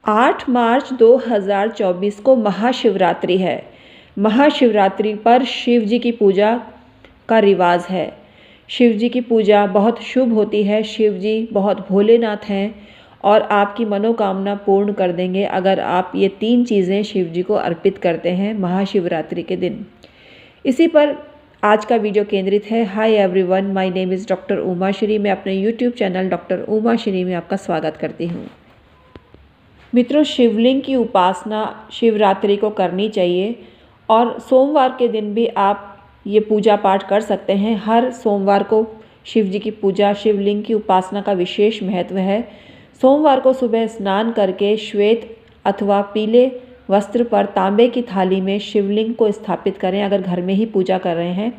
8 मार्च 2024 को महाशिवरात्रि है। महाशिवरात्रि पर शिव जी की पूजा का रिवाज है। शिव जी की पूजा बहुत शुभ होती है। शिव जी बहुत भोलेनाथ हैं और आपकी मनोकामना पूर्ण कर देंगे अगर आप ये 3 चीज़ें शिव जी को अर्पित करते हैं महाशिवरात्रि के दिन। इसी पर आज का वीडियो केंद्रित है। Hi everyone, my name is doctor Uma Shri. मैं अपने YouTube channel doctor Uma Shri में आपका स्वागत करती हूँ। मित्रों, शिवलिंग की उपासना शिवरात्रि को करनी चाहिए और सोमवार के दिन भी आप ये पूजा पाठ कर सकते हैं। हर सोमवार को शिव जी की पूजा, शिवलिंग की उपासना का विशेष महत्व है। सोमवार को सुबह स्नान करके श्वेत अथवा पीले वस्त्र पर तांबे की थाली में शिवलिंग को स्थापित करें अगर घर में ही पूजा कर रहे हैं।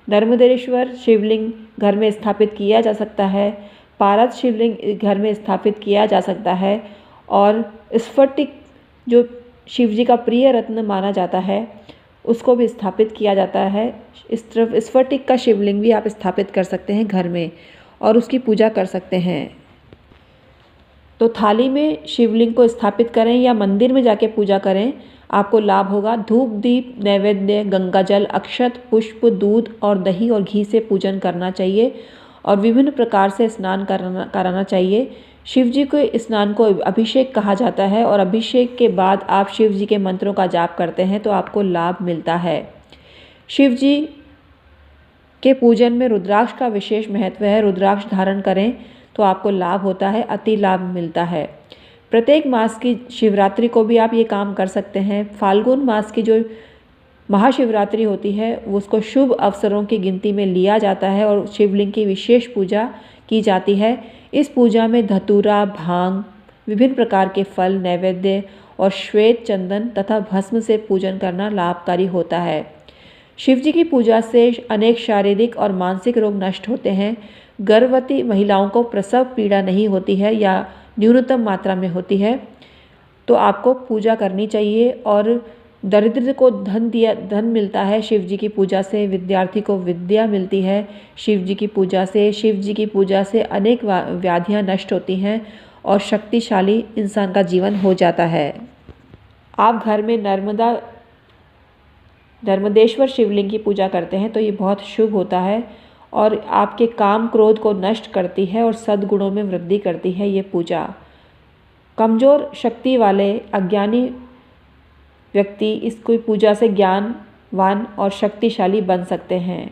नर्मदेश्वर शिवलिंग घर में स्थापित किया जा सकता है। पारद शिवलिंग घर में स्थापित किया जा सकता है और स्फटिक जो शिव जी का प्रिय रत्न माना जाता है उसको भी स्थापित किया जाता है। इस तरफ स्फटिक का शिवलिंग भी आप स्थापित कर सकते हैं घर में और उसकी पूजा कर सकते हैं। तो थाली में शिवलिंग को स्थापित करें या मंदिर में जाके पूजा करें, आपको लाभ होगा। धूप दीप नैवेद्य, गंगा जल, अक्षत, पुष्प, दूध और दही और घी से पूजन करना चाहिए और विभिन्न प्रकार से स्नान कराना चाहिए। शिव जी के स्नान को अभिषेक कहा जाता है और अभिषेक के बाद आप शिव जी के मंत्रों का जाप करते हैं तो आपको लाभ मिलता है। शिव जी के पूजन में रुद्राक्ष का विशेष महत्व है। रुद्राक्ष धारण करें तो आपको लाभ होता है, अति लाभ मिलता है। प्रत्येक मास की शिवरात्रि को भी आप ये काम कर सकते हैं। फाल्गुन मास की जो महाशिवरात्रि होती है उसको शुभ अवसरों की गिनती में लिया जाता है और शिवलिंग की विशेष पूजा की जाती है। इस पूजा में धतूरा, भांग, विभिन्न प्रकार के फल, नैवेद्य और श्वेत चंदन तथा भस्म से पूजन करना लाभकारी होता है। शिव जी की पूजा से अनेक शारीरिक और मानसिक रोग नष्ट होते हैं। गर्भवती महिलाओं को प्रसव पीड़ा नहीं होती है या न्यूनतम मात्रा में होती है तो आपको पूजा करनी चाहिए। और दरिद्र को धन मिलता है शिव जी की पूजा से। विद्यार्थी को विद्या मिलती है शिव जी की पूजा से। शिव जी की पूजा से अनेक व्याधियां नष्ट होती हैं और शक्तिशाली इंसान का जीवन हो जाता है। आप घर में नर्मदेश्वर शिवलिंग की पूजा करते हैं तो ये बहुत शुभ होता है और आपके काम क्रोध को नष्ट करती है और सद्गुणों में वृद्धि करती है ये पूजा। कमज़ोर शक्ति वाले अज्ञानी व्यक्ति इसको पूजा से ज्ञानवान और शक्तिशाली बन सकते हैं।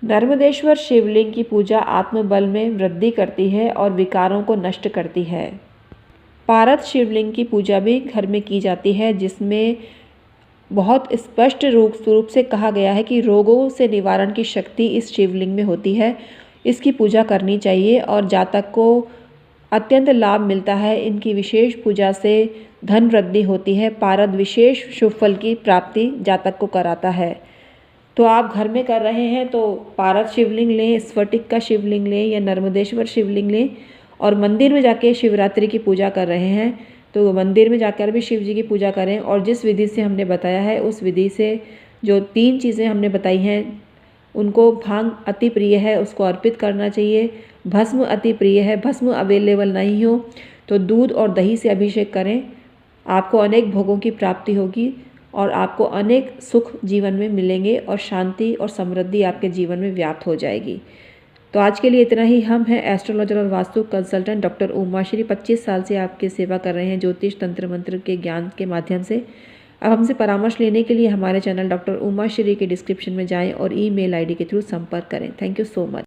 नर्मदेश्वर शिवलिंग की पूजा आत्मबल में वृद्धि करती है और विकारों को नष्ट करती है। पारद शिवलिंग की पूजा भी घर में की जाती है जिसमें बहुत स्पष्ट रूप से कहा गया है कि रोगों से निवारण की शक्ति इस शिवलिंग में होती है। इसकी पूजा करनी चाहिए और जातक को अत्यंत लाभ मिलता है। इनकी विशेष पूजा से धन वृद्धि होती है। पारद विशेष शुभ फल की प्राप्ति जातक को कराता है। तो आप घर में कर रहे हैं तो पारद शिवलिंग लें, स्फटिक का शिवलिंग लें या नर्मदेश्वर शिवलिंग लें। और मंदिर में जाके शिवरात्रि की पूजा कर रहे हैं तो मंदिर में जाकर भी शिव जी की पूजा करें और जिस विधि से हमने बताया है उस विधि से जो 3 चीज़ें हमने बताई हैं उनको भांग अति प्रिय है उसको अर्पित करना चाहिए। भस्म अति प्रिय है, भस्म अवेलेबल नहीं हो तो दूध और दही से अभिषेक करें। आपको अनेक भोगों की प्राप्ति होगी और आपको अनेक सुख जीवन में मिलेंगे और शांति और समृद्धि आपके जीवन में व्याप्त हो जाएगी। तो आज के लिए इतना ही। हम हैं एस्ट्रोलॉजर और वास्तु कंसल्टेंट डॉक्टर उमा श्री। 25 साल से आपकी सेवा कर रहे हैं ज्योतिष तंत्र मंत्र के ज्ञान के माध्यम से। अब हमसे परामर्श लेने के लिए हमारे चैनल डॉक्टर उमा श्री के डिस्क्रिप्शन में जाएं और ईमेल आईडी के थ्रू संपर्क करें। Thank you so much.